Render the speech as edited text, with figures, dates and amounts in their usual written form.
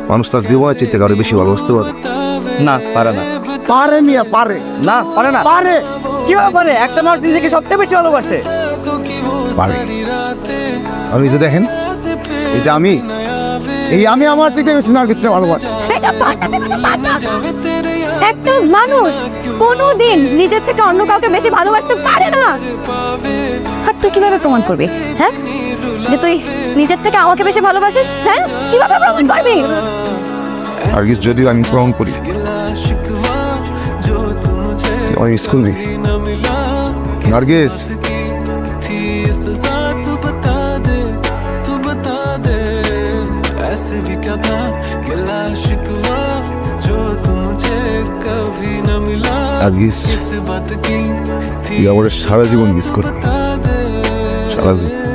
মানুষ তার জীবনের চাইতে কারো বেশি ভালোবাসতে পারে? না, পারে না। পারে মিয়া পারে, না, পারে না। পারে কিভাবে পারে? একটা মানুষ নিজেকে সবচেয়ে বেশি ভালোবাসে। পারে। আমি যে দেখেন, এই আমি আমার থেকে বেশি নার্গিসকে ভালোবাসি। সেটা পারবে না, পারবে না। একটা মানুষ কোনোদিন নিজের থেকে অন্য কাউকে বেশি ভালোবাসতে পারে না। আর তুই কিভাবে প্রমাণ করবি, হ্যাঁ, যে তুই নিজের থেকে আমাকে বেশি ভালোবাসিস? হ্যাঁ, কিভাবে প্রমাণ করবি? নার্গিস, যদিও আমি প্রমাণ করি, আমি স্কুল নেই। নার্গিস, নার্গিস, তুই আমার সারা জীবন মিস করবি, সারা জীবন।